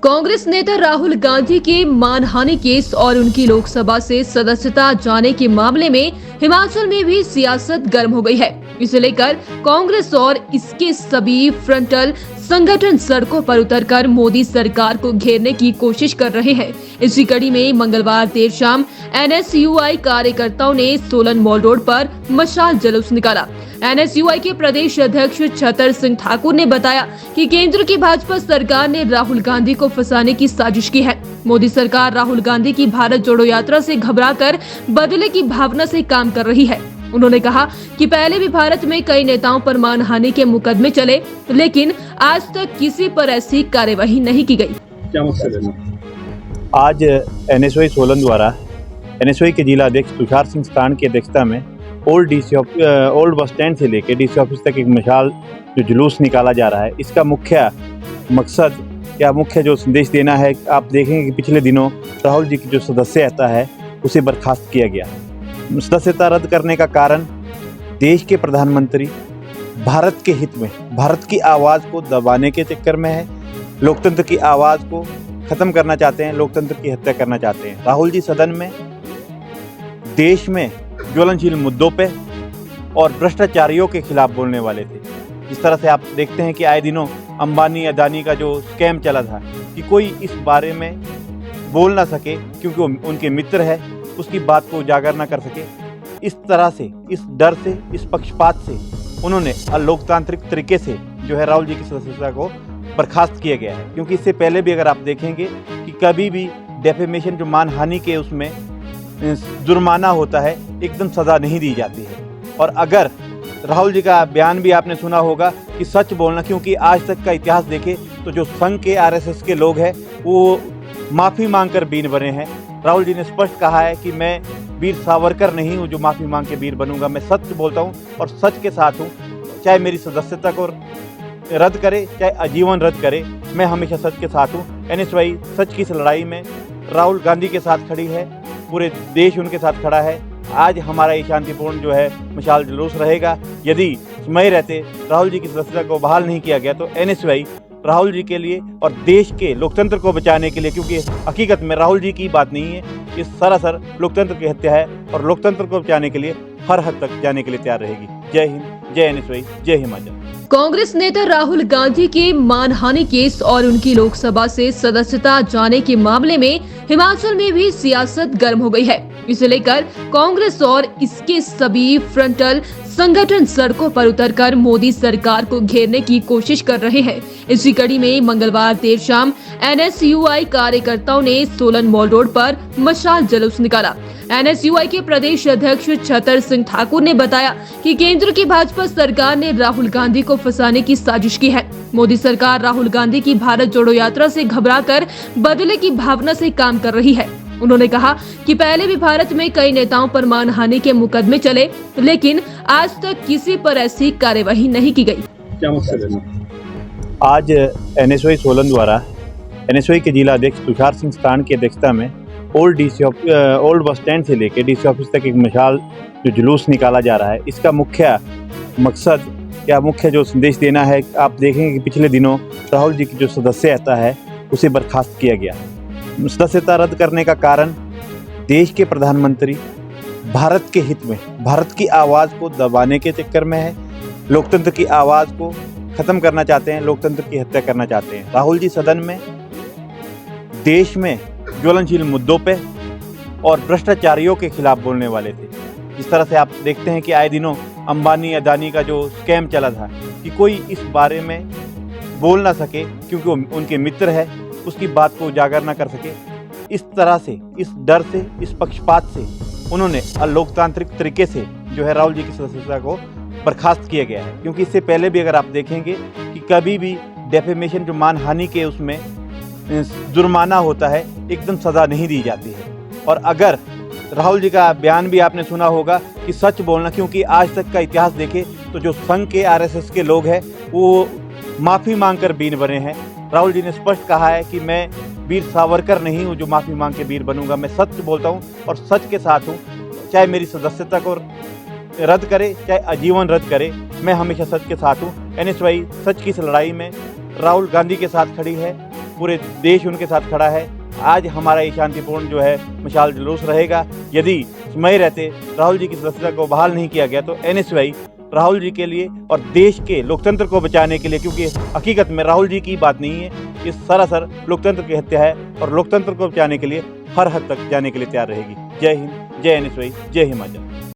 कांग्रेस नेता राहुल गांधी के मानहानि केस और उनकी लोकसभा से सदस्यता जाने के मामले में हिमाचल में भी सियासत गर्म हो गई है। इसे लेकर कांग्रेस और इसके सभी फ्रंटल संगठन सड़कों पर उतरकर मोदी सरकार को घेरने की कोशिश कर रहे हैं। इसी कड़ी में मंगलवार देर शाम एनएसयूआई कार्यकर्ताओं ने सोलन मॉल रोड पर मशाल जुलूस निकाला। एनएसयूआई के प्रदेश अध्यक्ष छतर सिंह ठाकुर ने बताया कि केंद्र की भाजपा सरकार ने राहुल गांधी को फंसाने की साजिश की है। मोदी सरकार राहुल गांधी की भारत जोड़ो यात्रा से घबराकर बदले की भावना से काम कर रही है। उन्होंने कहा कि पहले भी भारत में कई नेताओं पर मानहानि के मुकदमे चले, लेकिन आज तक किसी पर ऐसी कार्यवाही नहीं की गई। क्या मकसद है? आज एनएसयूआई सोलन द्वारा एनएसयूआई के जिला अध्यक्ष तुषार सिंह स्थान की अध्यक्षता में ओल्ड बस स्टैंड से लेकर डीसी ऑफिस तक एक मशाल जो जुलूस निकाला जा रहा है, इसका मुख्य मकसद या मुख्य जो संदेश देना है, आप देखेंगे कि पिछले दिनों राहुल जी की जो सदस्यता है उसे बर्खास्त किया गया। सदस्यता रद्द करने का कारण देश के प्रधानमंत्री भारत के हित में भारत की आवाज़ को दबाने के चक्कर में है, लोकतंत्र की आवाज़ को ख़त्म करना चाहते हैं, लोकतंत्र की हत्या करना चाहते हैं। राहुल जी सदन में देश में ज्वलनशील मुद्दों पे और भ्रष्टाचारियों के खिलाफ बोलने वाले थे। जिस तरह से आप देखते हैं कि आए दिनों अंबानी अदानी का जो स्कैम चला था कि कोई इस बारे में बोल ना सके क्योंकि उनके मित्र है, उसकी बात को उजागर ना कर सके। इस तरह से, इस डर से, इस पक्षपात से उन्होंने अलोकतांत्रिक तरीके से जो है राहुल जी की सदस्यता को बर्खास्त किया गया है। क्योंकि इससे पहले भी अगर आप देखेंगे कि कभी भी डेफेमेशन जो मानहानि के उसमें जुर्माना होता है, एकदम सज़ा नहीं दी जाती है। और अगर राहुल जी का बयान भी आपने सुना होगा कि सच बोलना, क्योंकि आज तक का इतिहास देखें तो जो संघ के आरएसएस के लोग हैं वो माफ़ी मांगकर वीर बने हैं। राहुल जी ने स्पष्ट कहा है कि मैं वीर सावरकर नहीं हूँ जो माफ़ी मांग के वीर बनूंगा, मैं सच बोलता हूँ और सच के साथ हूँ। चाहे मेरी सदस्यता को रद्द करे, चाहे आजीवन रद्द करे, मैं हमेशा सच के साथ हूँ। एनएसयूआई सच की इस लड़ाई में राहुल गांधी के साथ खड़ी है, पूरे देश उनके साथ खड़ा है। आज हमारा ये शांतिपूर्ण जो है मशाल जुलूस रहेगा। यदि समय रहते राहुल जी की सदस्यता को बहाल नहीं किया गया तो एनएसयूआई राहुल जी के लिए और देश के लोकतंत्र को बचाने के लिए, क्योंकि हकीकत में राहुल जी की बात नहीं है, ये सरासर लोकतंत्र की हत्या है और लोकतंत्र को बचाने के लिए हर हद तक जाने के लिए तैयार रहेगी। जय हिंद, जय एनएसयूआई, जय हिमाचल। कांग्रेस नेता राहुल गांधी के मानहानि केस और उनकी लोकसभा से सदस्यता जाने के मामले में हिमाचल में भी सियासत गर्म हो गई है। इसे लेकर कांग्रेस और इसके सभी फ्रंटल संगठन सड़कों पर उतरकर मोदी सरकार को घेरने की कोशिश कर रहे हैं। इसी कड़ी में मंगलवार देर शाम एनएसयूआई कार्यकर्ताओं ने सोलन मॉल रोड पर मशाल जुलूस निकाला। एनएसयूआई के प्रदेश अध्यक्ष छतर सिंह ठाकुर ने बताया कि केंद्र की भाजपा सरकार ने राहुल गांधी को फंसाने की साजिश की है। मोदी सरकार राहुल गांधी की भारत जोड़ो यात्रा से घबराकर बदले की भावना से काम कर रही है। उन्होंने कहा कि पहले भी भारत में कई नेताओं पर मानहानि के मुकदमे चले, लेकिन आज तक किसी पर ऐसी कार्यवाही नहीं की गई। क्या मकसद है? आज एनएसयूआई सोलन द्वारा एनएसयूआई के जिला अध्यक्ष तुषार सिंह स्थान की अध्यक्षता में ओल्ड बस स्टैंड से लेकर डीसी ऑफिस तक एक मशाल जो जुलूस निकाला जा रहा है, इसका मुख्य मकसद या मुख्य जो संदेश देना है, आप देखेंगे कि पिछले दिनों राहुल जी की जो सदस्यता है उसे बर्खास्त किया गया। सदस्यता रद्द करने का कारण देश के प्रधानमंत्री भारत के हित में भारत की आवाज़ को दबाने के चक्कर में है, लोकतंत्र की आवाज़ को ख़त्म करना चाहते हैं, लोकतंत्र की हत्या करना चाहते हैं। राहुल जी सदन में देश में ज्वलनशील मुद्दों पे और भ्रष्टाचारियों के खिलाफ बोलने वाले थे। जिस तरह से आप देखते हैं कि आए दिनों अंबानी अदानी का जो स्कैम चला था कि कोई इस बारे में बोल ना सके क्योंकि उनके मित्र है, उसकी बात को उजागर ना कर सके। इस तरह से, इस डर से, इस पक्षपात से उन्होंने अलोकतांत्रिक तरीके से जो है राहुल जी की सदस्यता को बर्खास्त किया गया है। क्योंकि इससे पहले भी अगर आप देखेंगे कि कभी भी डेफेमेशन जो मानहानि के उसमें जुर्माना होता है, एकदम सज़ा नहीं दी जाती है। और अगर राहुल जी का बयान भी आपने सुना होगा कि सच बोलना, क्योंकि आज तक का इतिहास देखें तो जो संघ के आरएसएस के लोग हैं वो माफ़ी मांगकर वीर बने हैं। राहुल जी ने स्पष्ट कहा है कि मैं वीर सावरकर नहीं हूँ जो माफ़ी मांग के वीर बनूंगा, मैं सच बोलता हूँ और सच के साथ हूँ। चाहे मेरी सदस्यता को रद्द करे, चाहे आजीवन रद्द करे, मैं हमेशा सच के साथ हूँ। एनएसयूआई सच की इस लड़ाई में राहुल गांधी के साथ खड़ी है, पूरे देश उनके साथ खड़ा है। आज हमारा ये शांतिपूर्ण जो है मशाल जुलूस रहेगा। यदि समय रहते राहुल जी की सदस्यता को बहाल नहीं किया गया तो NSY राहुल जी के लिए और देश के लोकतंत्र को बचाने के लिए, क्योंकि हकीकत में राहुल जी की बात नहीं है, ये सरासर लोकतंत्र की हत्या है और लोकतंत्र को बचाने के लिए हर हद तक जाने के लिए तैयार रहेगी। जय हिंद, जय NSY, जय हिमाचल।